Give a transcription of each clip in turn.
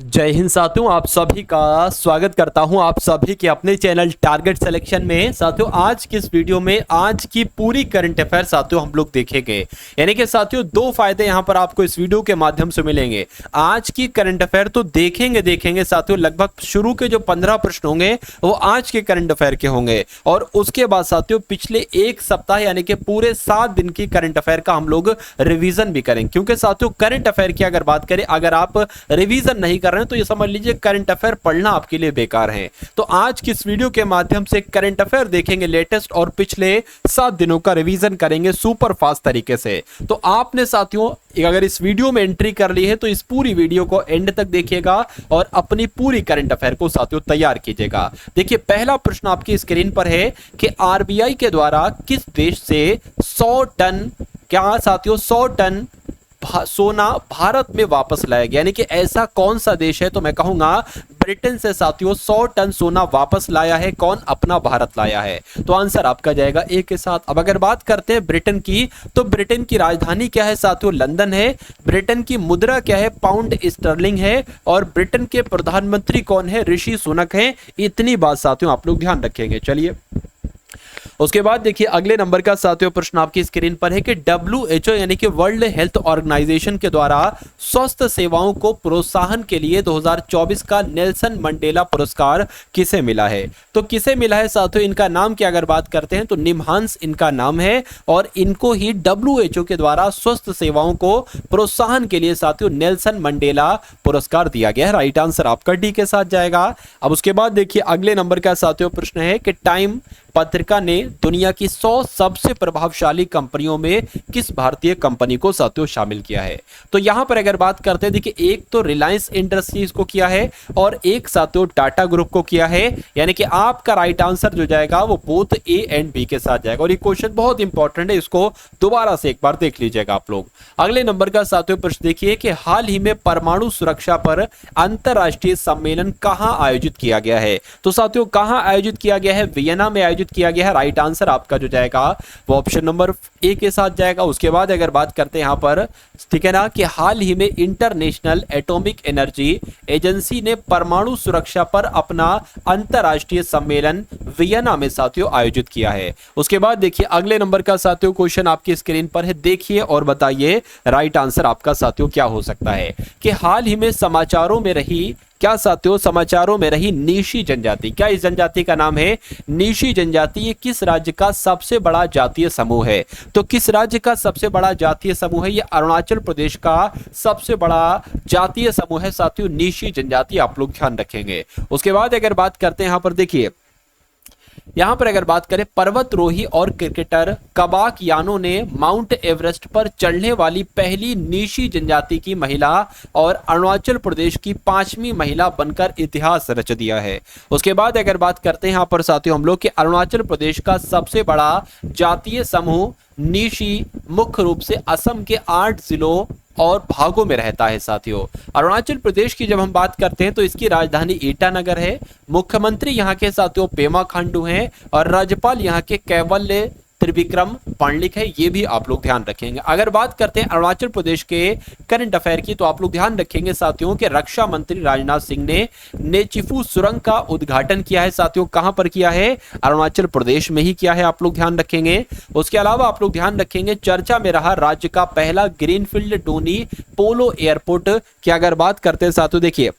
जय हिंद साथियों, आप सभी का स्वागत करता हूं आप सभी के अपने चैनल टारगेट सिलेक्शन में। साथियों, आज की इस वीडियो में आज की पूरी करंट अफेयर साथियों हम लोग देखेंगे। यानी कि साथियों दो फायदे यहां पर आपको इस वीडियो के माध्यम से मिलेंगे। आज की करंट अफेयर तो देखेंगे साथियों, लगभग शुरू के जो 15 प्रश्न होंगे वो आज के करंट अफेयर के होंगे, और उसके बाद साथियों पिछले एक सप्ताह यानी कि पूरे 7 दिन की करंट अफेयर का हम लोग रिवीजन भी करेंगे। क्योंकि साथियों करंट अफेयर की अगर बात करें, अगर आप रिवीजन नहीं कर रहे हैं तो ये समझ लीजिए करंट अफेयर पढ़ना आपके लिए बेकार है। तो आज की इस वीडियो के माध्यम से करंट अफेयर देखेंगे लेटेस्ट, और पिछले 7 दिनों का रिवीजन करेंगे सुपर फास्ट तरीके से। तो आपने साथियों अगर इस वीडियो में एंट्री कर ली है तो इस पूरी वीडियो को एंड तक देखिएगा और अपनी पूरी करंट अफेयर को साथियों तैयार कीजिएगा। देखिए पहला प्रश्न आपकी स्क्रीन पर है कि आरबीआई के द्वारा किस देश से 100 टन, क्या साथियों 100 टन सोना भारत में वापस लाया गया। यानी कि ऐसा कौन सा देश है, तो मैं कहूंगा ब्रिटेन से साथियों 100 टन सोना वापस लाया है। कौन? अपना भारत लाया है। तो आंसर आपका जाएगा ए के साथ। अब अगर बात करते हैं ब्रिटेन की, तो ब्रिटेन की राजधानी क्या है साथियों? लंदन है। ब्रिटेन की मुद्रा क्या है? पाउंड स्टर्लिंग है। और ब्रिटेन के प्रधानमंत्री कौन है? ऋषि सुनक है। इतनी बात साथियों आप लोग ध्यान रखेंगे। चलिए उसके बाद देखिए अगले नंबर का साथियों प्रश्न आपकी स्क्रीन पर है कि WHO यानी कि वर्ल्ड हेल्थ ऑर्गेनाइजेशन के द्वारा स्वास्थ्य सेवाओं को प्रोत्साहन के लिए 2024 का नेल्सन मंडेला पुरस्कार किसे मिला है? तो किसे मिला है साथियों? इनका नाम की अगर बात करते हैं तो निमहांस इनका नाम है, और इनको ही WHO के द्वारा स्वास्थ्य सेवाओं को प्रोत्साहन के लिए साथियों नेल्सन मंडेला पुरस्कार दिया गया है। राइट आंसर आपका डी के साथ जाएगा। अब उसके बाद देखिए अगले नंबर का साथियों प्रश्न है कि टाइम पत्रिका ने दुनिया की 100 सबसे प्रभावशाली कंपनियों में किस भारतीय कंपनी को साथियों शामिल किया है? तो यहां पर अगर बात करते हैं, देखिए एक तो रिलायंस इंडस्ट्रीज को किया है और एक साथियों टाटा ग्रुप को किया है। यानी कि आपका राइट आंसर जो जाएगा वो बोथ ए एंड बी के साथ जाएगा। और ये क्वेश्चन बहुत इंपॉर्टेंट है, इसको दोबारा से एक बार देख लीजिएगा आप लोग। अगले नंबर का साथियों प्रश्न देखिए कि हाल ही में परमाणु सुरक्षा पर अंतरराष्ट्रीय सम्मेलन कहां आयोजित किया गया है? तो साथियों कहां आयोजित किया गया है? वियना में आयोजित किया गया है। राइट आंसर आपका जो जाएगा वो ऑप्शन नंबर ए के साथ जाएगा। उसके बाद अगर बात करते हैं यहां पर, ठीक है ना, कि हाल ही में इंटरनेशनल एटॉमिक एनर्जी एजेंसी ने परमाणु सुरक्षा पर अपना अंतरराष्ट्रीय सम्मेलन वियना में साथियों आयोजित किया है। उसके बाद देखिए अगले नंबर का साथियों क्वेश्चन आपकी स्क्रीन पर है, देखिए और बताइए राइट आंसर आपका साथियों क्या हो सकता है? कि हाल ही में समाचारों में रही, क्या साथियों समाचारों में रही नीशी जनजाति, क्या इस जनजाति का नाम है नीशी जनजाति? ये किस राज्य का सबसे बड़ा जातीय समूह है? तो किस राज्य का सबसे बड़ा जातीय समूह है? ये अरुणाचल प्रदेश का सबसे बड़ा जातीय समूह है साथियों नीशी जनजाति, आप लोग ध्यान रखेंगे। उसके बाद अगर बात करते हैं यहां पर, देखिए यहां पर अगर बात करें, पर्वतरोही और क्रिकेटर कबाक यानो ने माउंट एवरेस्ट पर चढ़ने वाली पहली नीशी जनजाति की महिला और अरुणाचल प्रदेश की 5वीं महिला बनकर इतिहास रच दिया है। उसके बाद अगर बात करते हैं यहां पर साथियों हम लोग कि अरुणाचल प्रदेश का सबसे बड़ा जातीय समूह नीशी मुख्य रूप से असम के 8 जिलों और भागों में रहता है साथियों। अरुणाचल प्रदेश की जब हम बात करते हैं तो इसकी राजधानी ईटानगर है। मुख्यमंत्री यहाँ के साथियों पेमा खांडू हैं, और राज्यपाल यहाँ के कैवल्य त्रिविक्रम पांडिक है। ये भी आप लोग ध्यान रखेंगे। अगर बात करते हैं अरुणाचल प्रदेश के करंट अफेयर की, तो आप लोग ध्यान रखेंगे साथियों कि रक्षा मंत्री राजनाथ सिंह ने नेचिफू सुरंग का उद्घाटन किया है साथियों। कहां पर किया है? अरुणाचल प्रदेश में ही किया है, आप लोग ध्यान रखेंगे। उसके अलावा आप लोग ध्यान रखेंगे चर्चा में रहा राज्य का पहला ग्रीनफील्ड डोनी पोलो एयरपोर्ट की अगर बात करते हैं साथियों, देखिए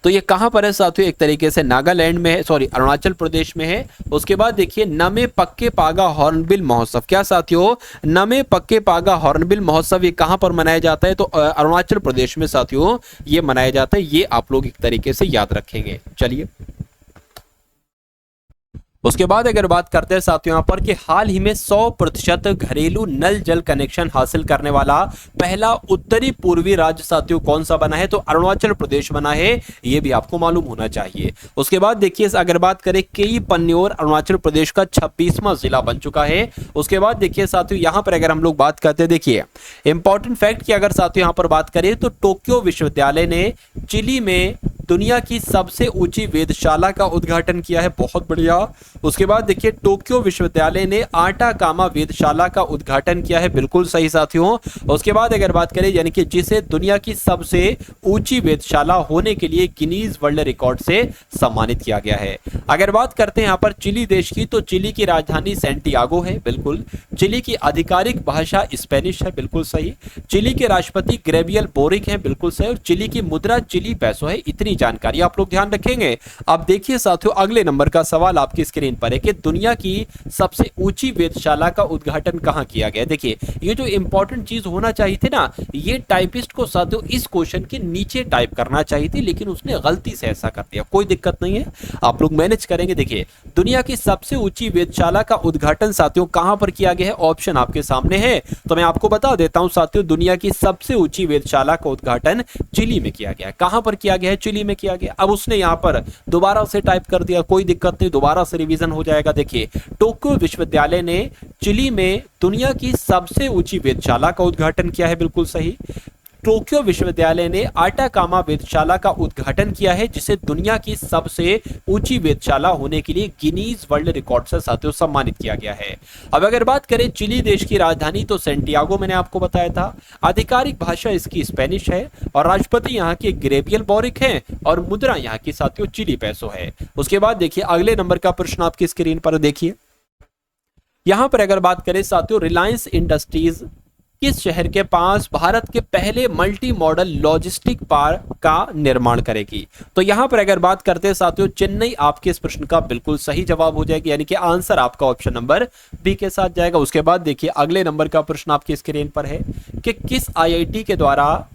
तो ये कहां पर है साथियों? एक तरीके से नागालैंड में है, सॉरी अरुणाचल प्रदेश में है। उसके बाद देखिए नमे पक्के पागा हॉर्नबिल महोत्सव, क्या साथियों नमे पक्के पागा हॉर्नबिल महोत्सव ये कहां पर मनाया जाता है? तो अरुणाचल प्रदेश में साथियों ये मनाया जाता है। ये आप लोग एक तरीके से याद रखेंगे। चलिए उसके बाद अगर बात करते हैं साथियों यहाँ पर कि हाल ही में 100% घरेलू नल जल कनेक्शन हासिल करने वाला पहला उत्तरी पूर्वी राज्य साथियों कौन सा बना है? तो अरुणाचल प्रदेश बना है। ये भी आपको मालूम होना चाहिए। उसके बाद देखिए अगर बात करें केई पन्न्योर अरुणाचल प्रदेश का 26वां जिला बन चुका है। उसके बाद देखिए साथियों यहाँ पर अगर हम लोग बात करते हैं, देखिए इंपॉर्टेंट फैक्ट की अगर साथियों यहाँ पर बात करें तो टोक्यो विश्वविद्यालय ने चिली में दुनिया की सबसे ऊंची वेधशाला का उद्घाटन किया है, बहुत बढ़िया। उसके बाद देखिए टोक्यो विश्वविद्यालय ने आटाकामा वेधशाला का उद्घाटन किया है, बिल्कुल सही साथियों। उसके बाद अगर बात करें यानी कि जिसे दुनिया की सबसे ऊंची वेधशाला होने के लिए गिनीज वर्ल्ड रिकॉर्ड से सम्मानित किया गया है। अगर बात करते हैं यहाँ पर चिली देश की, तो चिली की राजधानी सैंटियागो है, बिल्कुल। चिली की आधिकारिक भाषा स्पेनिश है, बिल्कुल सही। चिली के राष्ट्रपति ग्रेबियल बोरिक हैं, बिल्कुल सही। और चिली की मुद्रा चिली पैसो है। इतनी जानकारी आप लोग ध्यान रखेंगे। अब देखिए साथियों, अगले नंबर का सवाल आपकी स्क्रीन पर है कि दुनिया की सबसे ऊंची वेधशाला का उद्घाटन कहां किया गया। देखिए ये जो इंपॉर्टेंट चीज होना चाहिए थी ना, ये टाइपिस्ट को साथियों इस क्वेश्चन के नीचे टाइप करना चाहिए थी, लेकिन उसने गलती से ऐसा कर दिया। कोई दिक्कत नहीं है, आप लोग मैनेज करेंगे। देखिए दुनिया की सबसे ऊंची वेधशाला का उद्घाटन साथियों कहां पर किया गया है, ऑप्शन आपके सामने है, तो मैं आपको बता देता हूं साथियों। दुनिया की सबसे ऊंची वेधशाला का उद्घाटन चिली में किया गया है। कहां पर किया गया है, चिली में किया गया। अब उसने यहां पर दोबारा से टाइप कर दिया, कोई दिक्कत नहीं, दोबारा से रिवीजन हो जाएगा। देखिए टोक्यो विश्वविद्यालय ने चिली में दुनिया की सबसे ऊंची वेधशाला का उद्घाटन किया है, बिल्कुल सही। टोक्यो विश्वविद्यालय ने आटाकामा वेधशाला का उद्घाटन किया है, जिसे दुनिया की सबसे ऊंची वेधशाला होने के लिए गिनीज वर्ल्ड रिकॉर्ड से साथियों सम्मानित किया गया है। अब अगर बात करें चिली देश की राजधानी, तो सैंटियागो मैंने आपको बताया था। आधिकारिक भाषा इसकी स्पेनिश है और राष्ट्रपति यहाँ के ग्रेबियल बोरिक हैं और मुद्रा यहाँ की साथियों चिली पैसो है। उसके बाद देखिए अगले नंबर का प्रश्न आपकी स्क्रीन पर देखिए। यहां पर अगर बात करें साथियों, रिलायंस इंडस्ट्रीज किस शहर के पास भारत के पहले मल्टी मॉडल लॉजिस्टिक पार्क का निर्माण करेगी। तो यहां पर अगर बात करते हैं साथियों, चेन्नई आपके इस प्रश्न का बिल्कुल सही जवाब हो जाएगी, यानी कि आंसर आपका ऑप्शन नंबर बी के साथ जाएगा। उसके बाद देखिए अगले नंबर का प्रश्न आपकी स्क्रीन पर है कि किस आईआईटी के द्वारा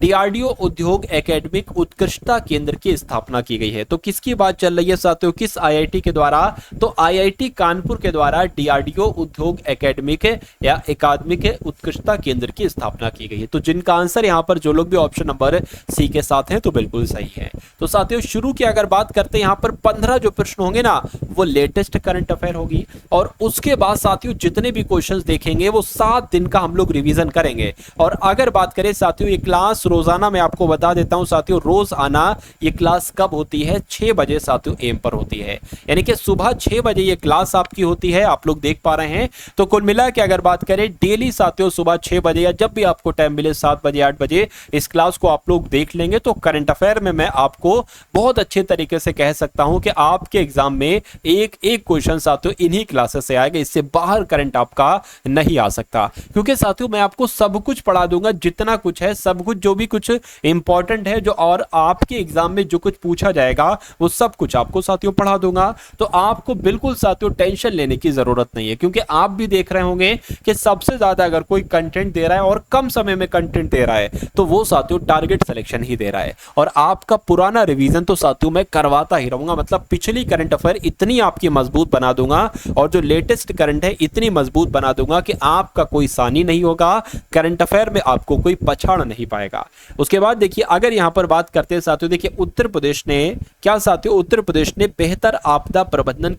डीआरडीओ उद्योग एकेडमिक उत्कृष्टता केंद्र की स्थापना की गई है। तो किसकी बात चल रही है साथियों, किस आईआईटी के द्वारा, तो आईआईटी कानपुर के द्वारा डीआरडीओ उद्योग एकेडमिक या एकादमिक उत्कृष्टता केंद्र की स्थापना की गई है। तो जिनका आंसर यहां पर जो लोग भी ऑप्शन नंबर सी के साथ हैं तो बिल्कुल सही है। तो साथियों शुरू की अगर बात करते हैं, यहां पर 15 जो प्रश्न होंगे ना वो लेटेस्ट करंट अफेयर होगी, और उसके बाद साथियों जितने भी क्वेश्चंस देखेंगे वो 7 दिन का हम लोग रिवीजन करेंगे। और अगर बात करें साथियों, ये क्लास रोजाना मैं आपको बता देता हूं साथियों, रोज आना ये क्लास कब होती है, 6 बजे साथियों एम पर होती है, यानी कि सुबह 6 बजे ये क्लास आपकी होती है, आप लोग देख पा रहे हैं। तो कुल मिला के अगर बात करें डेली साथियों सुबह 6 बजे या जब भी आपको टाइम मिले 7 बजे 8 बजे इस क्लास को आप लोग देख लेंगे, तो करंट अफेयर में मैं आपको बहुत अच्छे तरीके से कह सकता हूं कि आपके एग्जाम में एक एक क्वेश्चन साथियों इन्हीं क्लासेस से आएगा, इससे बाहर करंट आपका नहीं आ सकता। क्योंकि साथियों मैं आपको सब कुछ पढ़ा दूंगा, जितना कुछ है सब कुछ, जो भी कुछ इंपॉर्टेंट है जो और आपके एग्जाम में जो कुछ पूछा जाएगा वो सब कुछ आपको साथियों पढ़ा दूंगा। तो आपको बिल्कुल साथियों टेंशन लेने की जरूरत नहीं है, क्योंकि आप भी देख रहे होंगे कि सबसे ज्यादा अगर कोई कंटेंट दे रहा है और कम समय में कंटेंट दे रहा है तो वो साथियों टारगेट सिलेक्शन ही दे रहा है। और आपका पुराना रिवीजन तो साथियों मैं करवाता ही रहूंगा, मतलब पिछली करंट अफेयर इतनी आपकी मजबूत बना दूंगा और जो लेटेस्ट करंट है इतनी मजबूत बना दूंगा कि आपका कोई सानी नहीं होगा, करंट अफेयर में आपको कोई पछाड़ नहीं पाएगा। उसके बाद देखिए अगर यहां पर बात करते हैं साथियों, देखिए उत्तर प्रदेश ने क्या साथियों, उत्तर प्रदेश ने बेहतर आपदा प्रबंधन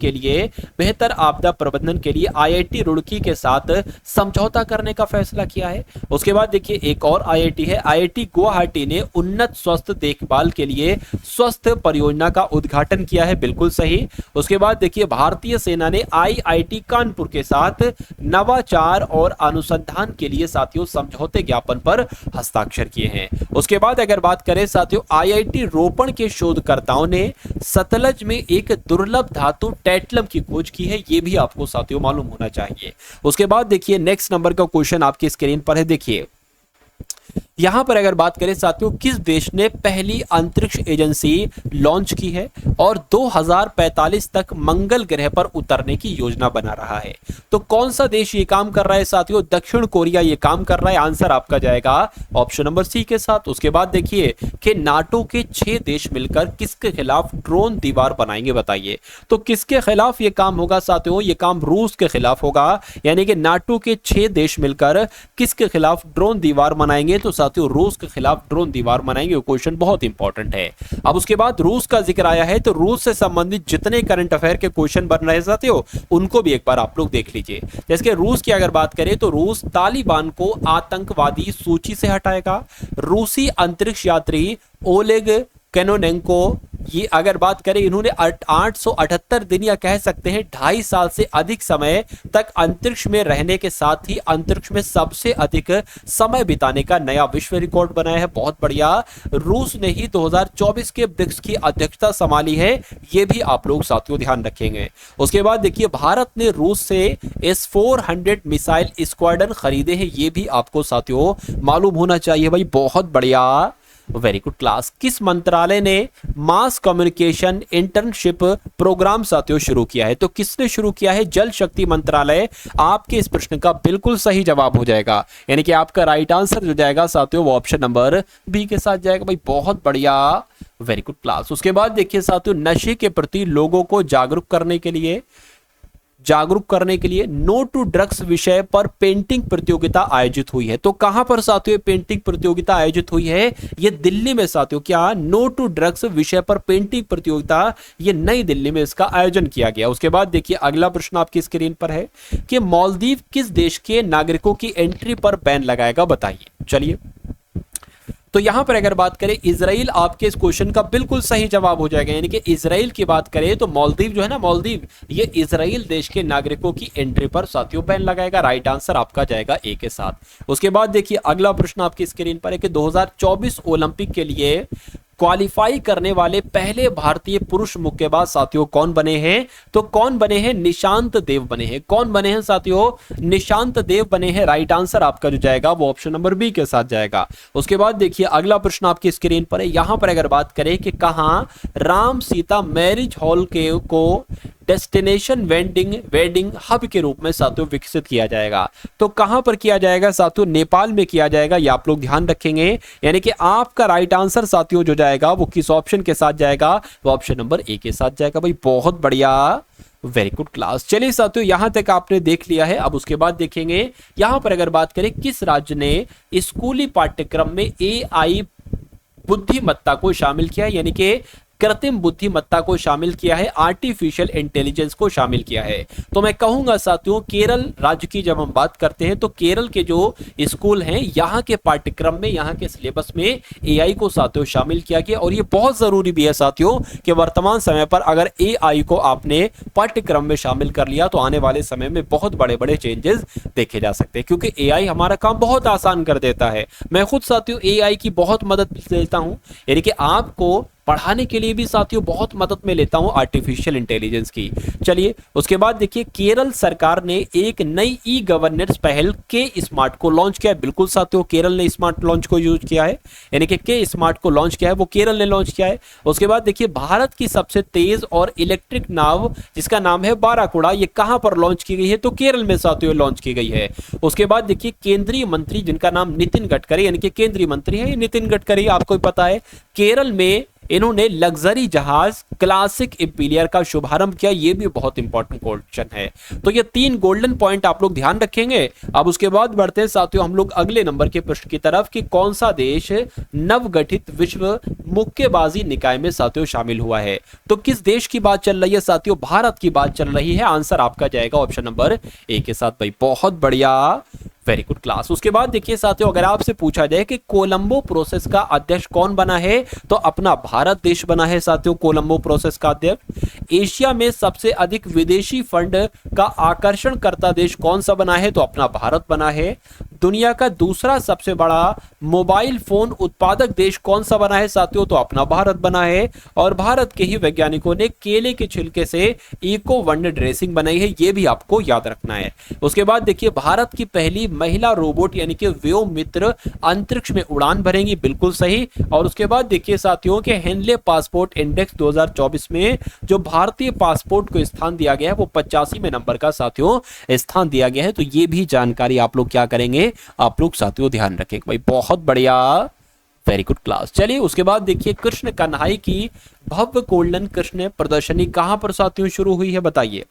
के लिए आईआईटी रुड़की के साथ समझौता करने का फैसला किया है। उसके बाद देखिए एक और आईआईटी है, आईआईटी गुवाहाटी ने उन्नत स्वास्थ्य देखभाल के लिए स्वस्थ परियोजना का उद्घाटन किया है, बिल्कुल सही। उसके बाद देखिए भारतीय सेना ने आईआईटी कानपुर के साथ नवाचार और अनुसंधान के लिए साथियों समझौते ज्ञापन पर हस्ताक्षर किए हैं। उसके बाद अगर बात करें साथियों, आईआईटी रोपण के शोधकर्ताओं ने सतलज में एक दुर्लभ धातु टैटलम की खोज की है, यह भी आपको साथियों मालूम होना चाहिए। उसके बाद देखिए नेक्स्ट नंबर का क्वेश्चन आपकी स्क्रीन पर है। देखिए यहां पर अगर बात करें साथियों, किस देश ने पहली अंतरिक्ष एजेंसी लॉन्च की है और 2045 तक मंगल ग्रह पर उतरने की योजना बना रहा है। तो कौन सा देश ये काम कर रहा है साथियों, दक्षिण कोरिया ये काम कर रहा है, आंसर आपका जाएगा ऑप्शन नंबर सी के साथ। उसके बाद देखिए कि नाटो के 6 देश मिलकर किसके खिलाफ ड्रोन दीवार बनाएंगे, बताइए। तो किसके खिलाफ ये काम होगा साथियों, ये काम रूस के खिलाफ होगा, यानी कि नाटो के 6 देश मिलकर किसके खिलाफ ड्रोन दीवार बनाएंगे, तो साथियों रूस के खिलाफ ड्रोन दीवार बनाएंगे। क्वेश्चन बहुत इंपॉर्टेंट है। अब उसके बाद रूस का जिक्र आया है, तो रूस से संबंधित जितने करंट अफेयर के क्वेश्चन बन रहे साथियों उनको भी एक बार आप लोग देख लीजिए। जैसे कि रूस की अगर बात करें तो रूस तालिबान को आतंकवादी सूची से हटाएगा। रूसी अंतरिक्ष यात्री ओलेग कोनोनेंको, ये अगर बात करें इन्होंने 878 दिन या कह सकते हैं 2.5 साल से अधिक समय तक अंतरिक्ष में रहने के साथ ही अंतरिक्ष में सबसे अधिक समय बिताने का नया विश्व रिकॉर्ड बनाया है। बहुत बढ़िया। रूस ने ही 2024 के ब्रिक्स की अध्यक्षता संभाली है, ये भी आप लोग साथियों ध्यान रखेंगे। उसके बाद देखिए भारत ने रूस से S-400 मिसाइल स्क्वाड्रन खरीदे हैं, ये भी आपको साथियों मालूम होना चाहिए भाई। बहुत बढ़िया, वेरी गुड क्लास। किस मंत्रालय ने मास कम्युनिकेशन इंटर्नशिप प्रोग्राम साथियों शुरू किया है? तो किसने शुरू किया है? जल शक्ति मंत्रालय आपके इस प्रश्न का बिल्कुल सही जवाब हो जाएगा, यानी कि आपका राइट आंसर जो जाएगा साथियों वो ऑप्शन नंबर बी के साथ जाएगा भाई। बहुत बढ़िया, वेरी गुड क्लास। उसके बाद देखिए साथियों नशे के प्रति लोगों को जागरूक करने के लिए नो टू ड्रग्स विषय पर पेंटिंग प्रतियोगिता आयोजित हुई है। तो कहां पर साथियों पेंटिंग प्रतियोगिता आयोजित हुई है? ये दिल्ली में साथियों। क्या? नो टू ड्रग्स विषय पर पेंटिंग प्रतियोगिता, ये नई दिल्ली में इसका आयोजन किया गया। उसके बाद देखिए अगला प्रश्न आपकी स्क्रीन पर है कि मालदीव किस देश के नागरिकों की एंट्री पर बैन लगाएगा? बताइए। चलिए, तो यहां पर अगर बात करें इजराइल आपके इस क्वेश्चन का बिल्कुल सही जवाब हो जाएगा, यानी कि इजराइल की बात करें तो मालदीव जो है ना, मालदीव ये इजराइल देश के नागरिकों की एंट्री पर साथियों बैन लगाएगा। राइट आंसर आपका जाएगा ए के साथ। उसके बाद देखिए अगला प्रश्न आपकी स्क्रीन पर है कि 2024 ओलंपिक के लिए क्वालिफाई करने वाले पहले भारतीय पुरुष मुक्केबाज साथियों कौन बने हैं? तो कौन बने हैं? निशांत देव बने हैं। कौन बने हैं साथियों? निशांत देव बने हैं। राइट आंसर आपका जो जाएगा वो ऑप्शन नंबर बी के साथ जाएगा। उसके बाद देखिए अगला प्रश्न आपकी स्क्रीन पर है, यहां पर अगर बात करें कि कहां राम सीता मैरिज हॉल को डेस्टिनेशन वेडिंग हब के रूप में साथियों विकसित किया जाएगा, तो कहां पर किया जाएगा साथियों? नेपाल में किया जाएगा, ये आप लोग ध्यान रखेंगे। यानी कि आपका राइट आंसर साथियों जो जाएगा वो किस ऑप्शन के साथ जाएगा? वो ऑप्शन नंबर ए के साथ जाएगा भाई। बहुत बढ़िया, वेरी गुड क्लास। चलिए साथियों यहां तक आपने देख लिया है। अब उसके बाद देखेंगे यहां पर अगर बात करें किस राज्य ने स्कूली पाठ्यक्रम में AI बुद्धिमत्ता को शामिल किया, यानी कि कृत्रिम बुद्धिमत्ता को शामिल किया है, आर्टिफिशियल इंटेलिजेंस को शामिल किया है। तो मैं कहूंगा साथियों केरल राज्य की जब हम बात करते हैं तो केरल के जो स्कूल हैं यहाँ के पाठ्यक्रम में, यहाँ के सिलेबस में AI को साथियों शामिल किया गया। और ये बहुत जरूरी भी है साथियों कि वर्तमान समय पर अगर AI को आपने पाठ्यक्रम में शामिल कर लिया तो आने वाले समय में बहुत बड़े बड़े चेंजेस देखे जा सकते हैं, क्योंकि AI हमारा काम बहुत आसान कर देता है। मैं खुद साथियों AI की बहुत मदद लेता हूं, यानी कि आपको पढ़ाने के लिए भी साथियों बहुत मदद में लेता हूं आर्टिफिशियल इंटेलिजेंस की। चलिए उसके बाद देखिए केरल सरकार ने एक नई ई गवर्नेंस पहल के स्मार्ट को लॉन्च किया है। बिल्कुल साथियों केरल ने स्मार्ट लॉन्च को यूज किया है, यानी कि के स्मार्ट को लॉन्च किया है, वो केरल ने लॉन्च किया है। उसके बाद देखिए भारत की सबसे तेज और इलेक्ट्रिक नाव जिसका नाम है बाराकुड़ा, ये कहां पर लॉन्च की गई है? तो केरल में साथियों लॉन्च की गई है। उसके बाद देखिए केंद्रीय मंत्री जिनका नाम नितिन गडकरी, यानी कि केंद्रीय मंत्री है नितिन गडकरी, आपको पता है केरल में इन्होंने लग्जरी जहाज क्लासिक इंपीरियर का शुभारंभ किया। ये भी बहुत इंपॉर्टेंट क्वेश्चन है। तो ये 3 गोल्डन पॉइंट आप लोग ध्यान रखेंगे। अब उसके बाद बढ़ते हैं साथियों हम लोग अगले नंबर के प्रश्न की तरफ कि कौन सा देश नवगठित विश्व मुक्केबाजी निकाय में साथियों शामिल हुआ है? तो किस देश की बात चल रही है साथियों? भारत की बात चल रही है। आंसर आपका जाएगा ऑप्शन नंबर ए के साथ भाई। बहुत बढ़िया, वेरी गुड क्लास। उसके बाद देखिए साथियों अगर आपसे पूछा जाए कि कोलंबो प्रोसेस का अध्यक्ष कौन बना है, तो अपना भारत देश बना है साथियों कोलंबो प्रोसेस का अध्यक्ष। एशिया में सबसे अधिक विदेशी फंड का आकर्षण करता देश कौन सा बना है? तो अपना भारत बना है। दुनिया का दूसरा सबसे बड़ा मोबाइल फोन उत्पादक देश कौन सा बना है साथियों? तो अपना भारत बना है। और भारत के ही वैज्ञानिकों ने केले के छिलके से इको वन ड्रेसिंग बनाई है, ये भी आपको याद रखना है। उसके बाद देखिए भारत की पहली महिला रोबोट यानी कि व्योममित्र अंतरिक्ष में उड़ान भरेंगी, बिल्कुल सही। और उसके बाद देखिए साथियों के हेनले पासपोर्ट इंडेक्स 2024 में जो भारतीय पासपोर्ट को स्थान दिया गया है वो 85वें नंबर का साथियों स्थान दिया गया है। तो ये भी जानकारी आप लोग क्या करेंगे, आप लोग साथियों ध्यान रखेंगे भाई। बहुत बढ़िया, वेरी गुड क्लास। चलिए उसके बाद देखिए कृष्ण कन्हई की भव्य गोल्डन कृष्ण प्रदर्शनी कहां पर साथियों शुरू हुई है? बताइए।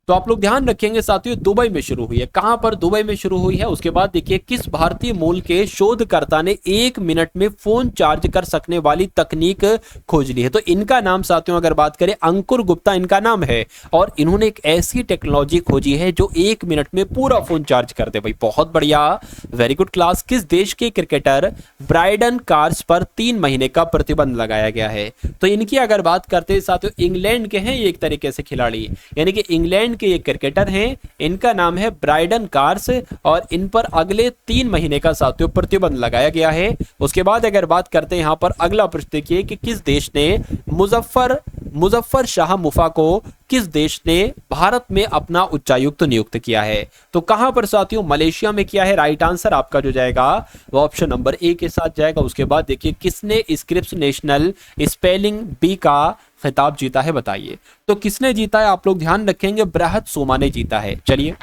तो आप लोग ध्यान रखेंगे साथियों, दुबई में शुरू हुई है। कहां पर? दुबई में शुरू हुई है। उसके बाद देखिए, किस भारतीय मूल के शोधकर्ता ने 1 मिनट में फोन चार्ज कर सकने वाली तकनीक खोज ली है? तो इनका नाम साथियों अगर बात करें, अंकुर गुप्ता इनका नाम है, और इन्होंने एक ऐसी टेक्नोलॉजी खोजी है जो 1 मिनट में पूरा फोन चार्ज कर दे। भाई बहुत बढ़िया, वेरी गुड क्लास। किस देश के क्रिकेटर ब्राइडन कार्स पर 3 महीने का प्रतिबंध लगाया गया है? तो इनकी अगर बात करते हैं साथियों, इंग्लैंड के हैं ये एक तरीके से खिलाड़ी, यानी कि इंग्लैंड के ये क्रिकेटर हैं, इनका नाम है ब्राइडन कार्स, और इन पर अगले 3 महीने का साथियों प्रतिबंध लगाया गया है। उसके बाद अगर बात करते हैं यहां पर अगला प्रश्न देखिए कि किस देश ने मुजफ्फर शाह मुफा को किस देश ने भारत में अपना उच्चायुक्त नियुक्त किया है? तो कहां पर साथियों? मलेशिया में किया है। राइट आंसर आपका जो जाएगा वो ऑप्शन नंबर ए के साथ जाएगा। उसके बाद देखिए, किसने स्क्रिप्स नेशनल स्पेलिंग बी का खिताब जीता है? बताइए। तो किसने जीता है? आप लोग ध्यान रखेंगे, बृहत सोमा ने जीता है। चलिए,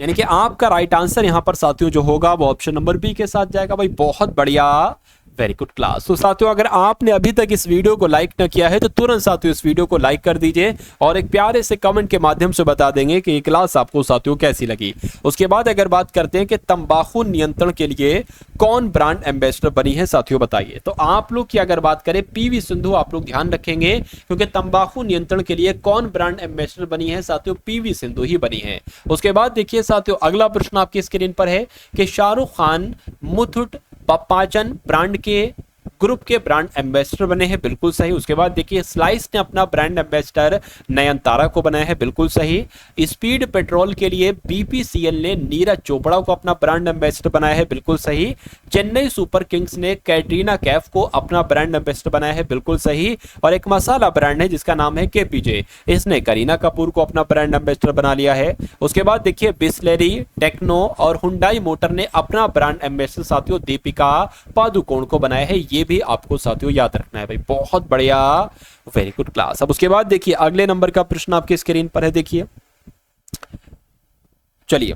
यानी कि आपका राइट आंसर यहां पर साथियों जो होगा वो ऑप्शन नंबर बी के साथ जाएगा। भाई बहुत बढ़िया, वेरी गुड क्लास। तो साथियों अगर आपने अभी तक इस वीडियो को लाइक न किया है तो तुरंत साथियों इस वीडियो को लाइक कर दीजिए, और एक प्यारे से कमेंट के माध्यम से बता देंगे कि ये क्लास आपको साथियों कैसी लगी। उसके बाद अगर बात करते हैं कि तंबाकू नियंत्रण के लिए कौन ब्रांड एम्बेसडर बनी है साथियों? बताइए। तो आप लोग की अगर बात करें, पीवी सिंधु आप लोग ध्यान रखेंगे, क्योंकि तंबाकू नियंत्रण के लिए कौन ब्रांड एम्बेसडर बनी है साथियों? पीवी सिंधु ही बनी है। उसके बाद देखिए साथियों, अगला प्रश्न आपकी स्क्रीन पर है कि शाहरुख खान मुथुट पप्पाचन ब्रांड के ग्रुप के ब्रांड एम्बेसडर बने हैं। बिल्कुल सही। उसके बाद देखिए, स्लाइस ने अपना ब्रांड एम्बेसडर नयनतारा को बनाया है। बिल्कुल सही। स्पीड पेट्रोल के लिए बीपीसीएल ने नीरज चोपड़ा को अपना ब्रांड एम्बेसडर बनाया है। बिल्कुल सही। चेन्नई सुपर किंग्स ने कैटरीना कैफ को अपना ब्रांड एम्बेसडर बनाया है। बिल्कुल सही। और एक मसाला ब्रांड है जिसका नाम है केपीजे, इसने करीना कपूर को अपना ब्रांड एम्बेसडर बना लिया है। उसके बाद देखिए, बिस्लेरी, टेक्नो और हुंडई मोटर ने अपना ब्रांड एम्बेसडर साथियों दीपिका पादुकोण को बनाया है। ये भी आपको साथियों याद रखना है। भाई बहुत बढ़िया, वेरी गुड क्लास। अब उसके बाद देखिए, अगले नंबर का प्रश्न आपकी स्क्रीन पर है, देखिए। चलिए,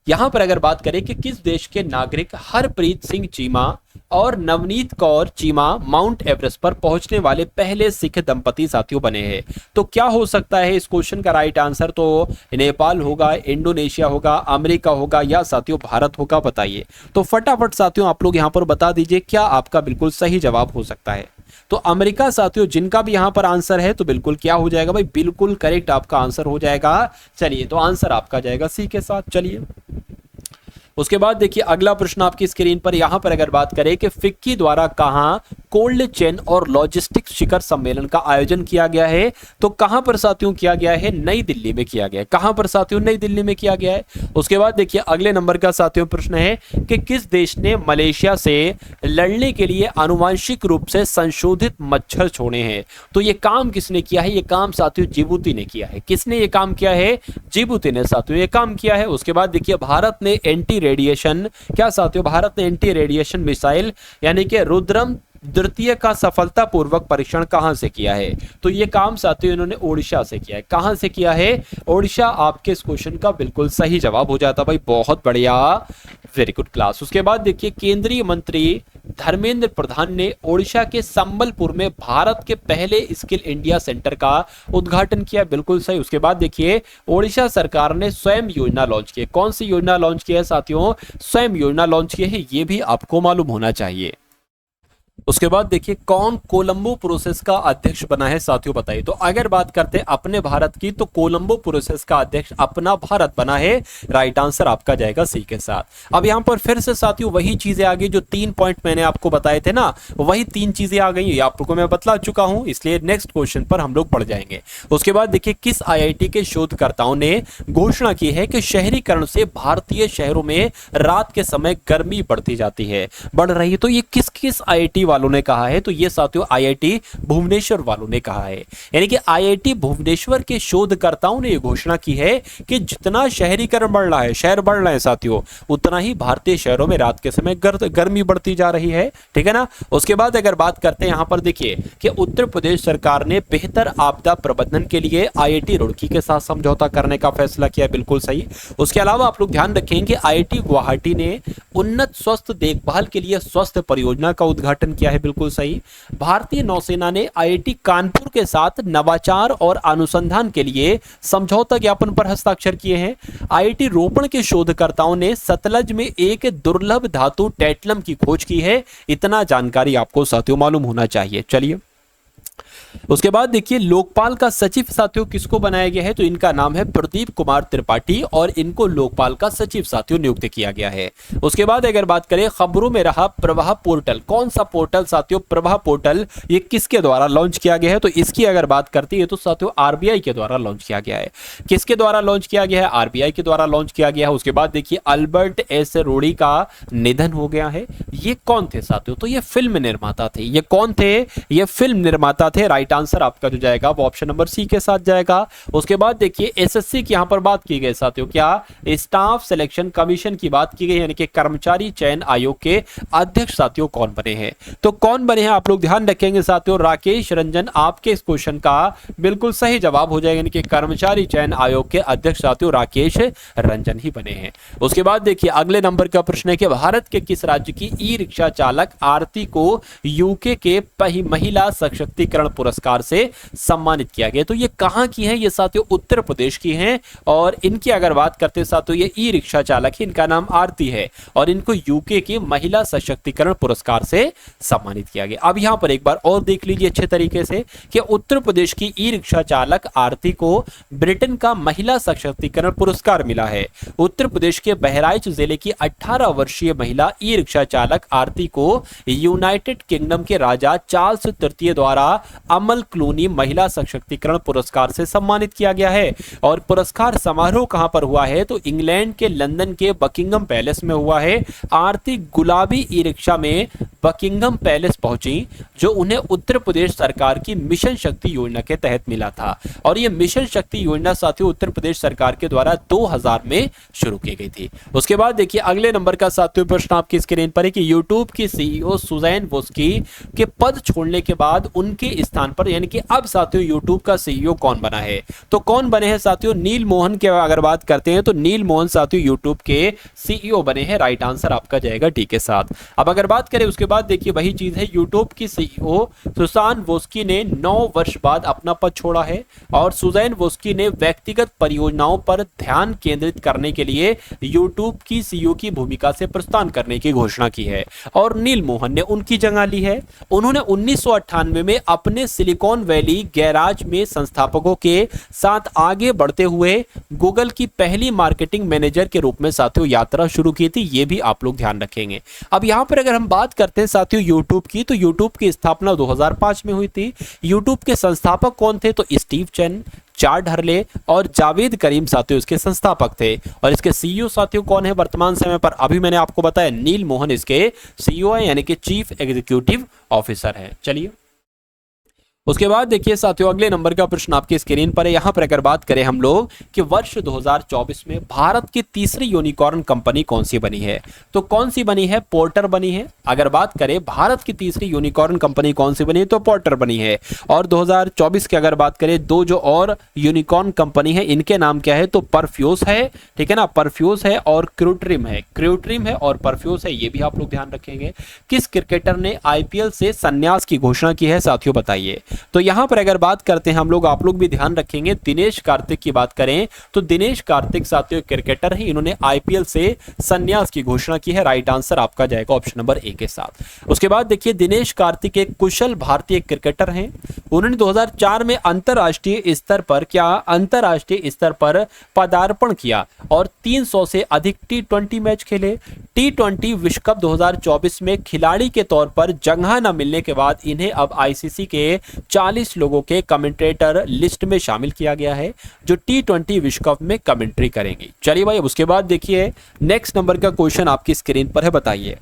यहां पर अगर बात करें कि किस देश के नागरिक हरप्रीत सिंह चीमा और नवनीत कौर चीमा माउंट एवरेस्ट पर पहुंचने वाले पहले सिख दंपति साथियों बने हैं? तो क्या हो सकता है इस क्वेश्चन का राइट आंसर? तो नेपाल होगा, इंडोनेशिया होगा, अमेरिका होगा, या साथियों भारत होगा? बताइए। तो फटाफट साथियों आप लोग यहां पर बता दीजिए क्या आपका बिल्कुल सही जवाब हो सकता है। तो अमेरिका साथियों जिनका भी यहां पर आंसर है, तो बिल्कुल क्या हो जाएगा भाई? बिल्कुल करेक्ट आपका आंसर हो जाएगा। चलिए, तो आंसर आपका जाएगा सी के साथ। चलिए, उसके बाद देखिए, अगला प्रश्न आपकी स्क्रीन पर, यहां पर अगर बात करें कि फिक्की द्वारा कहां कोल्ड चेन और लॉजिस्टिक्स शिखर सम्मेलन का आयोजन किया गया है? तो कहां पर साथियों किया गया है? नई दिल्ली में किया गया है। कहां पर साथियों? नई दिल्ली में किया गया है। उसके बाद देखिए, अगले नंबर का साथियों प्रश्न है कि किस देश ने मलेशिया से लड़ने के लिए आनुवांशिक रूप से संशोधित मच्छर छोड़े हैं? तो ये काम किसने किया है? ये काम साथियों जिबूती ने किया है। किसने ये काम किया है? जिबूती ने साथियों ये काम किया है। उसके बाद देखिए, भारत ने एंटी रेडिएशन, क्या साथियों? भारत ने एंटी रेडिएशन मिसाइल यानी कि रुद्रम द्वितीय का सफलतापूर्वक परीक्षण कहां से किया है? तो ये काम साथियों इन्होंने ओडिशा से किया है। कहां से किया है? ओडिशा आपके इस क्वेश्चन का बिल्कुल सही जवाब हो जाता। भाई बहुत बढ़िया, वेरी गुड क्लास। उसके बाद देखिए, केंद्रीय मंत्री धर्मेंद्र प्रधान ने ओडिशा के संबलपुर में भारत के पहले स्किल इंडिया सेंटर का उद्घाटन किया। बिल्कुल सही। उसके बाद देखिए, ओडिशा सरकार ने स्वयं योजना लॉन्च की है। कौन सी योजना लॉन्च की है साथियों? स्वयं योजना लॉन्च की है। ये भी आपको मालूम होना चाहिए। उसके बाद देखिए, कौन कोलंबो प्रोसेस का अध्यक्ष बना है साथियों? बताइए। तो अगर बात करते हैं अपने भारत की, तो कोलंबो प्रोसेस का अध्यक्ष अपना भारत बना है। राइट आंसर आपका जाएगा सी के साथ। अब यहां पर फिर से साथियों वही चीजें आ गई जो 3 पॉइंट मैंने आपको बताए थे ना, वही 3 चीजें आ गई। आपको मैं बतला चुका हूं, इसलिए नेक्स्ट क्वेश्चन पर हम लोग बढ़ जाएंगे। उसके बाद देखिए, किस आईआईटी के शोधकर्ताओं ने घोषणा की है कि शहरीकरण से भारतीय शहरों में रात के समय गर्मी बढ़ती जाती है, बढ़ रही है? तो ये किस किस आईआईटी वालों ने कहा है? तो ये साथियों आईआईटी भुवनेश्वर वालों ने कहा है। यानी कि आईआईटी भुवनेश्वर के शोधकर्ताओं ने ये घोषणा की है कि जितना शहरीकरण बढ़ रहा है, शहर बढ़ रहे हैं साथियों, उतना ही भारतीय शहरों में रात के समय गर्मी बढ़ती जा रही है। ठीक है ना। उसके बाद अगर बात करते हैं, यहां पर देखिए कि उत्तर प्रदेश सरकार ने बेहतर आपदा प्रबंधन के लिए आईआईटी रुड़की के साथ समझौता करने का फैसला किया। बिल्कुल सही। उसके अलावा आप लोग ध्यान रखेंगे, आईआईटी गुवाहाटी ने उन्नत स्वस्थ देखभाल के लिए स्वस्थ परियोजना का उद्घाटन किया है, बिल्कुल सही। भारतीय नौसेना ने आईआईटी कानपुर के साथ नवाचार और अनुसंधान के लिए समझौता ज्ञापन पर हस्ताक्षर किए हैं। आईआईटी रोपण के शोधकर्ताओं ने सतलज में एक दुर्लभ धातु टेट्लम की खोज की है। इतना जानकारी आपको साथियों मालूम होना चाहिए। चलिए उसके बाद देखिए, लोकपाल का सचिव साथियों किसको बनाया गया है? तो इनका नाम है प्रदीप कुमार त्रिपाठी और इनको लोकपाल का सचिव साथियों नियुक्त किया गया है। उसके बाद अगर बात करें खबरों में रहा प्रवाह पोर्टल, कौन सा पोर्टल साथियों? प्रवाह पोर्टल, ये किसके द्वारा लॉन्च किया गया है? तो इसकी अगर बात करती है तो साथियों आरबीआई के द्वारा लॉन्च किया गया है। किसके द्वारा लॉन्च किया गया है? आरबीआई के द्वारा लॉन्च किया गया है। उसके बाद देखिए, अल्बर्ट एस रोडी का निधन हो गया है। ये कौन थे साथियों? तो ये फिल्म निर्माता थे। ये कौन थे? ये फिल्म निर्माता थे। राइट आंसर आपका जो जाएगा वो ऑप्शन नंबर सी के साथ जाएगा। उसके बाद देखिए, एसएससी की यहां पर बात की गई साथियों, क्या स्टाफ सिलेक्शन कमीशन की बात की गई, यानी कि कर्मचारी चयन आयोग के अध्यक्ष साथियों कौन बने हैं? तो कौन बने हैं आप लोग ध्यान रखेंगे साथियों, राकेश रंजन आपके इस क्वेश्चन का बिल्कुल सही जवाब हो जाएगा, यानी कि कर्मचारी चयन आयोग के अध्यक्ष साथियों राकेश रंजन ही बने हैं। उसके बाद देखिए, अगले नंबर का प्रश्न है कि भारत के किस राज्य की ई रिक्शा चालक आरती को यूके के महिला सशक्तिकरण पुरस्कार से सम्मानित किया गया? तो ये कहां की हैं? ये साथियों उत्तर प्रदेश की हैं और इनकी अगर बात करते हैं साथियों, ये ई रिक्शा चालक है, इनका नाम आरती है और इनको यूके की महिला सशक्तिकरण पुरस्कार से सम्मानित किया गया। अब यहां पर एक बार और देख लीजिए अच्छे तरीके से कि उत्तर प्रदेश की ई रिक्शा चालक आरती को ब्रिटेन का महिला सशक्तिकरण पुरस्कार मिला है। उत्तर प्रदेश के बहराइच जिले की 18 वर्षीय महिला ई रिक्शा चालक आरती को यूनाइटेड किंगडम के राजा चार्ल्स तृतीय द्वारा अमल क्लूनी महिला सशक्तिकरण पुरस्कार से सम्मानित किया गया है। और पुरस्कार समारोह कहां पर हुआ है? तो इंग्लैंड के लंदन के बकिंगम पैलेस में हुआ है। आरती गुलाबी ई रिक्शा में बकिंगम पैलेस पहुंची, जो उन्हें उत्तर प्रदेश सरकार की मिशन शक्ति योजना के तहत मिला था। और यह मिशन शक्ति योजना साथियों उत्तर प्रदेश सरकार के द्वारा 2000 में शुरू की गई थी। उसके बाद देखिए, अगले नंबर का साथियों प्रश्न आपकी स्क्रीन पर है कि यूट्यूब की सीईओ सुजैन वोस्की के पद छोड़ने के बाद उनके स्थान पर, यानी कि अब साथियों यूट्यूब का सीईओ कौन बना है? तो कौन बने हैं साथियों? नील मोहन की अगर बात करते हैं तो नील मोहन साथियों यूट्यूब के सीईओ बने हैं। राइट आंसर आपका जाएगा डी के साथ। अब अगर बात करें उसके बाद देखिए, वही चीज है, यूट्यूब की सीईओ सुसान वोस्की ने 9 वर्ष बाद अपना पद छोड़ा है और सुजैन वोस्की ने व्यक्तिगत परियोजनाओं पर ध्यान केंद्रित करने के लिए यूट्यूब की सीईओ की भूमिका से प्रस्थान करने की घोषणा की है और नील मोहन ने उनकी जगह ली है। उन्होंने 1998 में अपने सिलिकॉन वैली गैराज में संस्थापकों के साथ आगे बढ़ते हुए गूगल की पहली मार्केटिंग मैनेजर के रूप में साथियों यात्रा शुरू की थी। ये भी आप लोग ध्यान रखेंगे। अब यहां पर अगर हम बात करते हैं साथियों यूट्यूब की, तो यूट्यूब की स्थापना 2005 में हुई थी। यूट्यूब के संस्थापक कौन थे? तो स्टीव चेन, चार्ड हर्ले और जावेद करीम साथियों इसके संस्थापक थे। और इसके सीईओ साथियों कौन है वर्तमान समय पर? अभी मैंने आपको बताया नील मोहन इसके सीईओ है, यानी कि चीफ एग्जीक्यूटिव ऑफिसर है। चलिए उसके बाद देखिए साथियों, अगले नंबर का प्रश्न आपकी स्क्रीन पर है। यहां पर अगर बात करें हम लोग कि वर्ष 2024 में भारत की तीसरी यूनिकॉर्न कंपनी कौन सी बनी है? तो कौन सी बनी है? पोर्टर बनी है। अगर बात करें भारत की तीसरी यूनिकॉर्न कंपनी कौन सी बनी है? तो पोर्टर बनी है। और 2024 की अगर बात करें, दो जो और यूनिकॉर्न कंपनी है, इनके नाम क्या है? तो परफ्यूज है, ठीक है ना, परफ्यूज है और क्रूट्रिम है। क्रूट्रिम है और परफ्यूज है, ये भी आप लोग ध्यान रखेंगे। किस क्रिकेटर ने आईपीएल से संन्यास की घोषणा की है साथियों, बताइए। तो यहां पर अगर बात करते हैं हम लोग, आप लोग भी ध्यान रखेंगे, दिनेश कार्तिक की बात करें तो दिनेश कार्तिक साथियों क्रिकेटर हैं, इन्होंने आईपीएल से संन्यास की घोषणा की है। राइट आंसर आपका जाएगा ऑप्शन नंबर ए के साथ। उसके बाद देखिए, दिनेश कार्तिक एक कुशल भारतीय क्रिकेटर हैं। उन्होंने 2004 में अंतरराष्ट्रीय स्तर पर पदार्पण किया और 300 से अधिक टी20 मैच खेले। टी20 विश्व कप 2024 में खिलाड़ी के तौर पर जगह न मिलने के बाद इन्हें अब आईसीसी के 40 लोगों के कमेंटेटर लिस्ट में शामिल किया गया है, जो टी20 विश्व कप में कमेंट्री करेंगे। चलिए भाई, अब उसके बाद देखिए नेक्स्ट नंबर का क्वेश्चन आपकी स्क्रीन पर है, बताइए।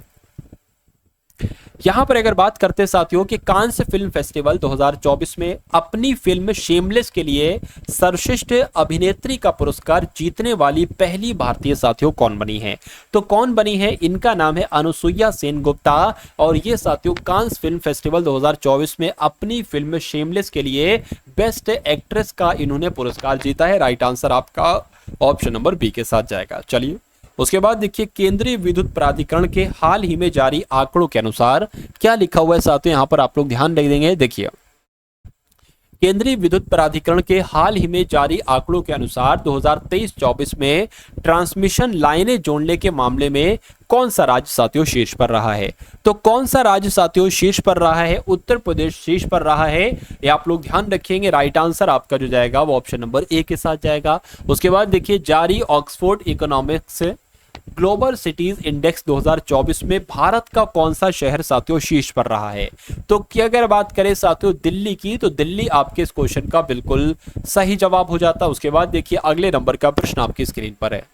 यहां पर अगर बात करते हैं साथियों कि कांस फिल्म फेस्टिवल 2024 में अपनी फिल्म शेमलेस के लिए सर्वश्रेष्ठ अभिनेत्री का पुरस्कार जीतने वाली पहली भारतीय साथियों कौन बनी है? तो कौन बनी है? इनका नाम है अनुसुईया सेन गुप्ता और ये साथियों कांस फिल्म फेस्टिवल 2024 में अपनी फिल्म शेमलेस के लिए बेस्ट एक्ट्रेस का इन्होंने पुरस्कार जीता है। राइट आंसर आपका ऑप्शन नंबर बी के साथ जाएगा। चलिए उसके बाद देखिए केंद्रीय विद्युत प्राधिकरण के हाल ही में जारी आंकड़ों के अनुसार क्या लिखा हुआ है साथियों, यहां पर आप लोग ध्यान रख देंगे। देखिए केंद्रीय विद्युत प्राधिकरण के हाल ही में जारी आंकड़ों के अनुसार 2023-24 में ट्रांसमिशन लाइनें जोड़ने के मामले में कौन सा राज्य साथियों शीर्ष पर रहा है? तो कौन सा राज्य साथियों शीर्ष पर रहा है? उत्तर प्रदेश शीर्ष पर रहा है, ये आप लोग ध्यान रखेंगे। राइट आंसर आपका जो जाएगा वो ऑप्शन नंबर ए के साथ जाएगा। उसके बाद देखिए जारी Oxford economics global cities index 2024 में भारत का कौन सा शहर साथियों शीर्ष पर रहा है? तो कि अगर बात करें साथियों दिल्ली की, तो दिल्ली आपके इस क्वेश्चन का बिल्कुल सही जवाब हो जाता है। उसके बाद देखिए अगले नंबर का प्रश्न आपकी स्क्रीन पर है।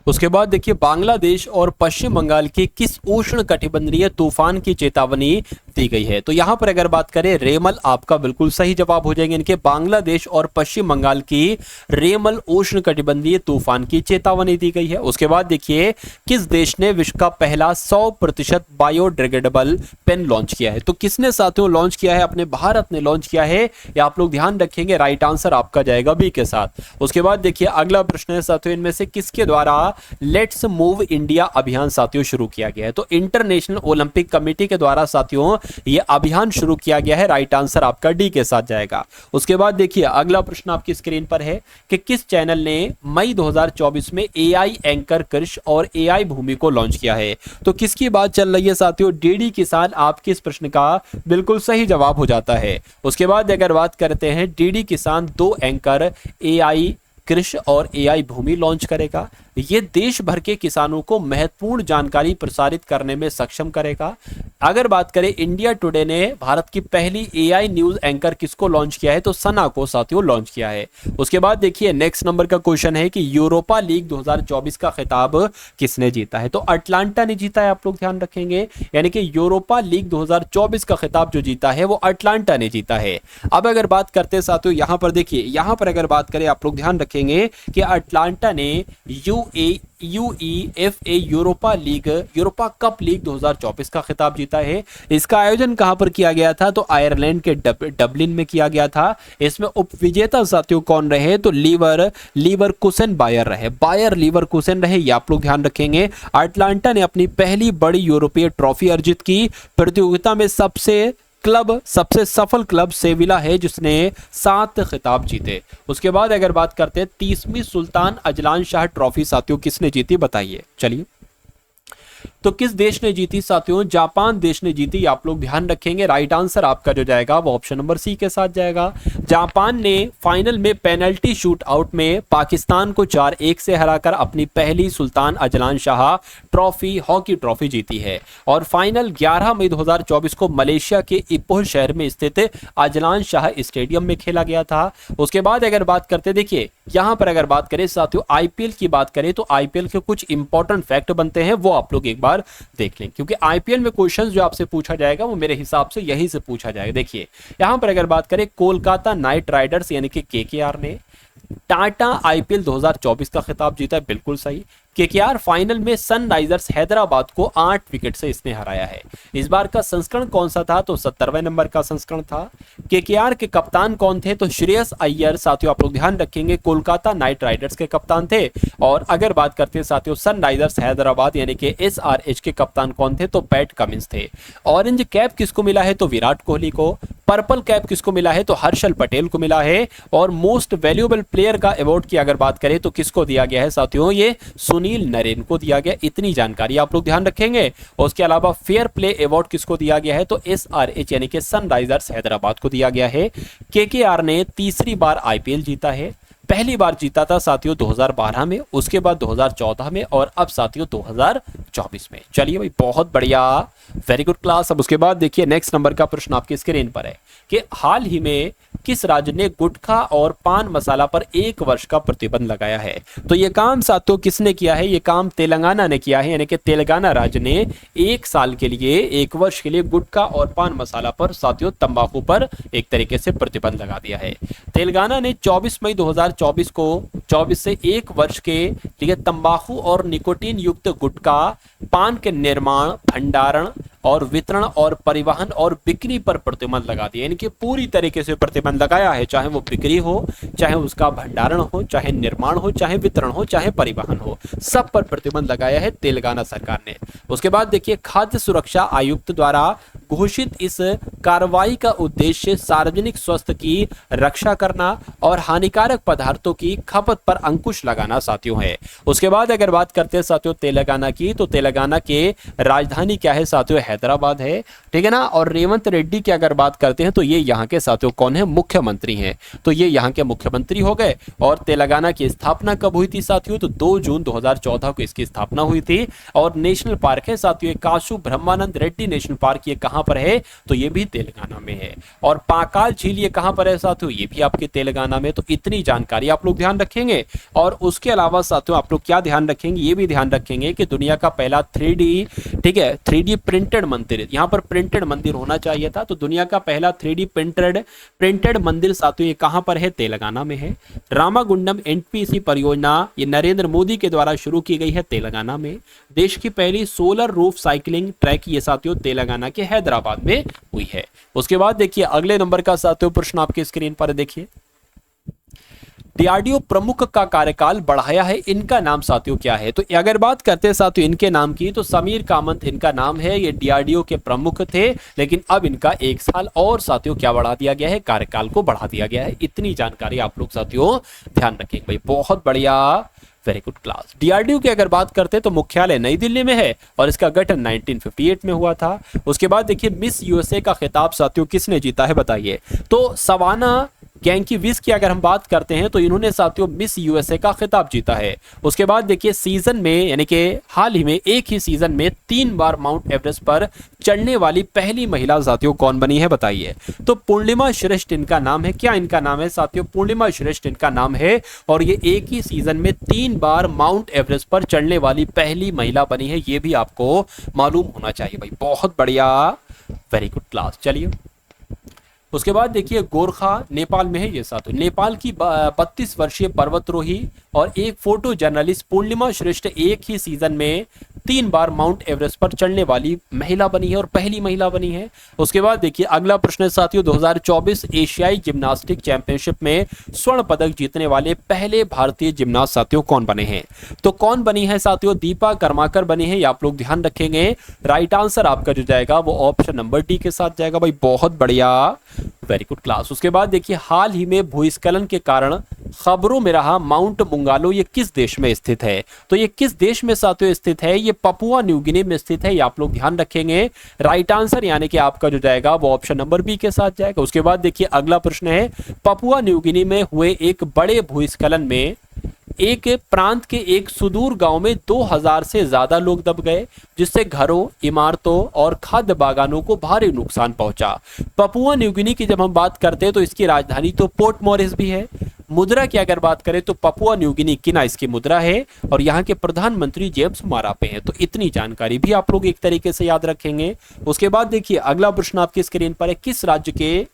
उसके बाद देखिए बांग्लादेश और पश्चिम बंगाल के किस उष्ण कटिबंधीय तूफान की चेतावनी दी गई है? तो यहां पर अगर बात करें रेमल आपका बिल्कुल सही जवाब हो जाएंगे। इनके बांग्लादेश और पश्चिम बंगाल की रेमल उष्ण कटिबंधीय तूफान की चेतावनी दी गई है। उसके बाद देखिए किस देश ने विश्व का पहला 100% बायोडिग्रेडेबल पेन लॉन्च किया है? तो किसने साथियों लॉन्च किया है? अपने भारत ने लॉन्च किया है, ये आप लोग ध्यान रखेंगे। राइट आंसर आपका जाएगा बी के साथ। उसके बाद देखिए अगला प्रश्न है साथियों इनमें से किसके द्वारा लेट्स मूव इंडिया अभियान साथियों शुरू किया गया है? तो इंटरनेशनल ओलंपिक कमेटी के द्वारा साथियों यह अभियान शुरू किया गया है। राइट आंसर आपका डी के साथ जाएगा। उसके बाद देखिए अगला प्रश्न आपकी स्क्रीन पर है कि किस चैनल ने मई 2024 में एआई एंकर कृष और एआई भूमि को लॉन्च किया है? तो किसकी बात चल रही है साथियों? डीडी किसान आपके इस प्रश्न का बिल्कुल सही जवाब हो जाता है। उसके बाद अगर बात करते हैं डीडी किसान 2 एंकर एआई कृषि और एआई भूमि लॉन्च करेगा। ये देश भर के किसानों को महत्वपूर्ण जानकारी प्रसारित करने में सक्षम करेगा। अगर बात करें इंडिया टुडे ने भारत की पहली एआई न्यूज एंकर किसको लॉन्च किया है? तो सना को साथियों लॉन्च किया है। उसके बाद देखिए नेक्स्ट नंबर का क्वेश्चन है कि यूरोपा लीग 2024 का खिताब किसने जीता है? तो अटलांटा ने जीता है, आप लोग ध्यान रखेंगे। यानी कि यूरोपा लीग 2024 का खिताब जो जीता है वो अटलांटा ने जीता है। अब अगर बात करते हैं साथियों यहां पर देखिए, यहां पर अगर बात करें आप लोग ध्यान रखेंगे कि अटलांटा ने यूईएफए यूरोपा कप लीग 2024 का खिताब जीता है। इसका आयोजन कहां पर किया गया था? तो आयरलैंड के डबलिन में किया गया था। इसमें उपविजेता साथियों कौन रहे? तो लीवरकुसेन बायर रहे, बायर लीवरकुसेन रहे, ये आप लोग ध्यान रखेंगे। अटलांटा ने अपनी पहली बड़ी यूरोपीय ट्रॉफी अर्जित की। प्रतियोगिता में सबसे सफल क्लब सेविला है जिसने 7 खिताब जीते। उसके बाद अगर बात करते हैं 30वीं सुल्तान अजलान शाह ट्रॉफी साथियों किसने जीती बताइए? चलिए तो किस देश ने जीती साथियों? जापान देश ने जीती, आप लोग ध्यान रखेंगे। राइट आंसर आपका जो जाएगा वो ऑप्शन नंबर सी के साथ जाएगा। जापान ने फाइनल में पेनल्टी शूट आउट में पाकिस्तान को 4-1 से हराकर अपनी पहली Sultan Azlan Shah trophy hockey trophy जीती है। और फाइनल 11 मई 2024 को मलेशिया के इपोह शहर में स्थित अजलान शाह स्टेडियम में खेला गया था। उसके बाद अगर बात करते देखिए यहां पर अगर बात करें साथियों आईपीएल की बात करें तो आईपीएल के कुछ इंपॉर्टेंट फैक्ट बनते हैं, वो आप लोग एक बार देख लें, क्योंकि आईपीएल में क्वेश्चंस जो आपसे पूछा जाएगा वो मेरे हिसाब से यहीं से पूछा जाएगा। देखिए यहां पर अगर बात करें कोलकाता नाइट राइडर्स यानी कि केकेआर ने टाटा आईपीएल 2024 का खिताब जीता है, बिल्कुल सही। केकेआर फाइनल में सनराइजर्स हैदराबाद को 8 विकेट से इसने हराया है। इस बार का संस्करण कौन सा था? तो 70वें नंबर का संस्करण था। केकेआर के कप्तान कौन थे? तो श्रेयस अय्यर साथियों आप लोग ध्यान रखेंगे कोलकाता नाइट राइडर्स के कप्तान थे। और अगर बात करते हैं साथियों सनराइजर्स हैदराबाद यानी कि एसआरएच के कप्तान कौन थे? तो पैट कमिंस थे। ऑरेंज कैप किसको मिला है? तो विराट कोहली को। पर्पल कैप किसको मिला है? तो हर्षल पटेल को मिला है। और मोस्ट वैल्यूएबल प्लेयर का अवार्ड की अगर बात करें तो किसको दिया गया है साथियों? ये सुनील नरेन को दिया गया। इतनी जानकारी आप लोग ध्यान रखेंगे। और उसके अलावा फेयर प्ले अवार्ड किसको दिया गया है? तो एसआरएच यानी कि सनराइजर्स हैदराबाद को दिया गया है। केकेआर ने तीसरी बार आईपीएल जीता है। पहली बार जीता था साथियों 2012 में, उसके बाद 2014 में और अब साथियों 2024 में। चलिए भाई बहुत बढ़िया, वेरी गुड क्लास। अब उसके बाद देखिए नेक्स्ट नंबर का प्रश्न आपकी स्क्रीन पर है कि हाल ही में किस राज्य ने गुटखा और पान मसाला पर 1 वर्ष का प्रतिबंध लगाया है? तो ये काम साथियों किसने किया है? ये काम तेलंगाना ने किया है। यानी कि तेलंगाना राज्य ने 1 साल के लिए 1 वर्ष के लिए गुटखा और पान मसाला पर साथियों तंबाकू पर एक तरीके से प्रतिबंध लगा दिया है। तेलंगाना ने 24 मई 2024 को 24 से 1 वर्ष के लिए तंबाकू और निकोटीन युक्त गुटखा, पान के निर्माण, भंडारण और वितरण और परिवहन और बिक्री पर प्रतिबंध लगा दिया, यानी कि पूरी तरीके से प्रतिबंध लगाया है, चाहे वो बिक्री हो, चाहे उसका भंडारण हो, चाहे निर्माण हो, चाहे वितरण हो, चाहे परिवहन हो, सब पर प्रतिबंध लगाया है तेलंगाना सरकार ने। उसके बाद देखिए खाद्य सुरक्षा आयुक्त द्वारा घोषित इस कार्रवाई का उद्देश्य सार्वजनिक स्वास्थ्य की रक्षा करना और हानिकारक पदार्थों की खपत पर अंकुश लगाना साथियों है। उसके बाद अगर बात करते हैं साथियों तेलंगाना की, तो तेलंगाना के राजधानी क्या है साथियों, हैदराबाद है, ठीक है ना। और रेवंत रेड्डी की अगर बात करते हैं तो ये यहाँ के साथियों कौन है, मुख्यमंत्री हैं, तो ये यहाँ के मुख्यमंत्री हो गए। और तेलंगाना की स्थापना कब हुई थी साथियों, तो 2 जून 2014 को इसकी स्थापना हुई थी। और नेशनल पार्क है साथियों काशू ब्रह्मानंद रेड्डी नेशनल पार्क, ये कहां पर है, तो ये भी तेलंगाना में है। और पाकाल झील ये कहां पर है साथियों, ये भी आपके तेलंगाना में। तो इतनी जानकारी आप लोग ध्यान रखेंगे। और उसके अलावा साथियों आप लोग क्या ध्यान रखेंगे, ये भी ध्यान रखेंगे कि दुनिया का पहला 3D, ठीक है, 3D प्रिंटेड मंदिर, यहां पर प्रिंटेड मंदिर होना चाहिए था, तो दुनिया का पहला 3D प्रिंटेड मंदिर साथियों ये कहां पर है, तेलंगाना में है। रामागुंडम एनपीसी परियोजना ये नरेंद्र मोदी के द्वारा शुरू की गई है तेलंगाना में। देश की पहली सोलर रूफ साइकिलिंग ट्रैक ये साथियों तेलंगाना के हैदराबाद में हुई है। उसके बाद देखिए अगले नंबर का साथियों प्रश्न आपके स्क्रीन पर देखिए, डीआरडीओ प्रमुख का कार्यकाल बढ़ाया है, इनका नाम साथियों क्या है। तो अगर बात करते हैं साथियों इनके नाम की, तो समीर कामत इनका नाम है, ये डीआरडीओ के प्रमुख थे, लेकिन अब इनका 1 साल और साथियों क्या बढ़ा दिया गया है, कार्यकाल को बढ़ा दिया गया है। इतनी जानकारी आप लोग साथियों ध्यान रखेंगे भाई, बहुत बढ़िया, वेरी गुड क्लास। डीआरडीओ की अगर बात करते हैं तो मुख्यालय नई दिल्ली में है और इसका गठन 1958 में हुआ था। उसके बाद देखिए मिस यूएसए का खिताब साथियों किसने जीता है बताइए, तो सवाना गैंकी विस की अगर हम बात करते हैं तो इन्होंने साथियों मिस यूएसए का खिताब जीता है। उसके बाद देखिए सीजन में, यानी कि हाल ही में एक ही सीजन में 3 बार माउंट एवरेस्ट पर चढ़ने वाली पहली महिला साथियों कौन बनी है बताइए, तो पूर्णिमा श्रेष्ठ इनका नाम है। क्या इनका नाम है साथियों, पूर्णिमा श्रेष्ठ इनका नाम है। और ये एक ही सीजन में 3 बार माउंट एवरेस्ट पर चढ़ने वाली पहली महिला बनी है, ये भी आपको मालूम होना चाहिए भाई, बहुत बढ़िया, वेरी गुड क्लास। चलिए उसके बाद देखिए गोरखा नेपाल में है ये साथियों, नेपाल की 32 वर्षीय पर्वतरोही और एक फोटो जर्नलिस्ट पूर्णिमा श्रेष्ठ एक ही सीजन में 3 बार माउंट एवरेस्ट पर चढ़ने वाली महिला बनी है और पहली महिला बनी है। उसके बाद देखिए अगला प्रश्न है साथियों, 2024 एशियाई जिम्नास्टिक चैंपियनशिप में स्वर्ण पदक जीतने वाले पहले भारतीय जिम्नास्ट साथियों कौन बने हैं, तो कौन बनी है साथियों, दीपा कर्माकर बनी है, ये आप लोग ध्यान रखेंगे। राइट आंसर आपका जो जाएगा वो ऑप्शन नंबर डी के साथ जाएगा भाई, बहुत बढ़िया, वेरी गुड क्लास। उसके बाद देखिए हाल ही में भूस्खलन के कारण खबरों में रहा माउंट मुंगालो ये किस देश में स्थित है, तो ये किस देश में साथियों स्थित है, ये पपुआ न्यू गिनी में स्थित है, ये आप लोग ध्यान रखेंगे। राइट आंसर यानी कि आपका जो जाएगा वो ऑप्शन नंबर बी के साथ जाएगा। उसके बाद देखिए अगला प्रश्न है, पपुआ न्यू गिनी में हुए एक बड़े भूस्खलन में एक प्रांत के एक सुदूर गांव में 2000 से ज्यादा लोग दब गए, जिससे घरों, इमारतों और खाद्य बागानों को भारी नुकसान पहुंचा। पपुआ न्यू गिनी की जब हम बात करते हैं तो इसकी राजधानी तो पोर्ट मॉरिस भी है। मुद्रा की अगर बात करें तो पपुआ न्यू गिनी किना इसकी मुद्रा है और यहाँ के प्रधानमंत्री जेम्स मारापे हैं। तो इतनी जानकारी भी आप लोग एक तरीके से याद रखेंगे। उसके बाद देखिए अगला प्रश्न आपकी स्क्रीन पर है, किस राज्य के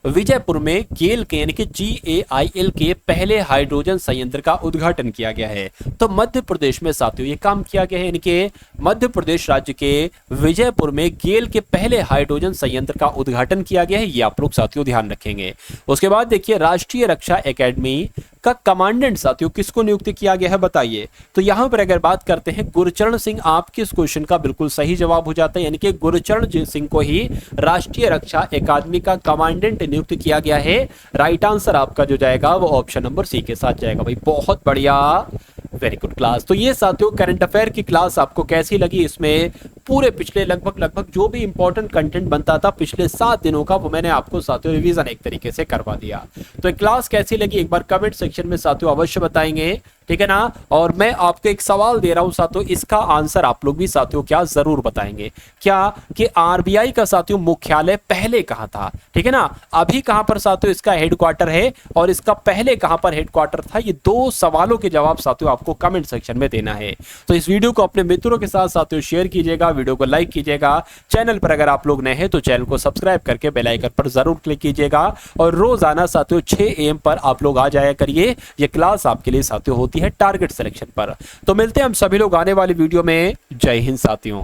विजयपुर में गेल के यानी कि GAIL के पहले हाइड्रोजन संयंत्र का उद्घाटन किया गया है, तो मध्य प्रदेश में साथियों ये काम किया गया है, यानी कि मध्य प्रदेश राज्य के विजयपुर में गेल के पहले हाइड्रोजन संयंत्र का उद्घाटन किया गया है, ये आप लोग साथियों ध्यान रखेंगे। उसके बाद देखिए राष्ट्रीय रक्षा एकेडमी का कमांडेंट साथियों किसको नियुक्त किया गया है बताइए, तो यहां पर अगर बात करते हैं गुरचरण सिंह, आपके इस क्वेश्चन का बिल्कुल सही जवाब हो जाता है, यानी कि गुरचरण सिंह को ही राष्ट्रीय रक्षा एकेडमी का कमांडेंट नियुक्त किया गया है। राइट आंसर आपका जो जाएगा वो ऑप्शन नंबर सी के साथ जाएगा भाई, बहुत बढ़िया, वेरी गुड क्लास। तो ये साथियों करंट अफेयर की क्लास आपको कैसी लगी, इसमें पूरे पिछले लगभग जो भी इंपॉर्टेंट कंटेंट बनता था पिछले 7 दिनों का वो मैंने आपको साथियों रिवीजन एक तरीके से करवा दिया। तो क्लास कैसी लगी एक बार कमेंट सेक्शन में साथियों अवश्य बताएंगे, ठीक है ना। और मैं आपको एक सवाल दे रहा हूं साथियों, इसका आंसर आप लोग भी साथियों क्या जरूर बताएंगे, क्या कि RBI का साथियों मुख्यालय पहले कहां था, ठीक है ना, अभी कहां पर साथियों इसका हेडक्वार्टर है और इसका पहले कहां पर हेडक्वार्टर था, ये 2 सवालों के जवाब साथियों आपको कमेंट सेक्शन में देना है। तो इस वीडियो को अपने मित्रों के साथ साथियों शेयर कीजिएगा, वीडियो को लाइक कीजिएगा, चैनल पर अगर आप लोग नए हैं तो चैनल को सब्सक्राइब करके बेल आइकन पर जरूर क्लिक कीजिएगा और रोजाना साथियों 6 AM पर आप लोग आ जाया करिए, ये क्लास आपके लिए साथियों होती है टारगेट सिलेक्शन पर। तो मिलते हैं हम सभी लोग आने वाली वीडियो में, जय हिंद साथियों।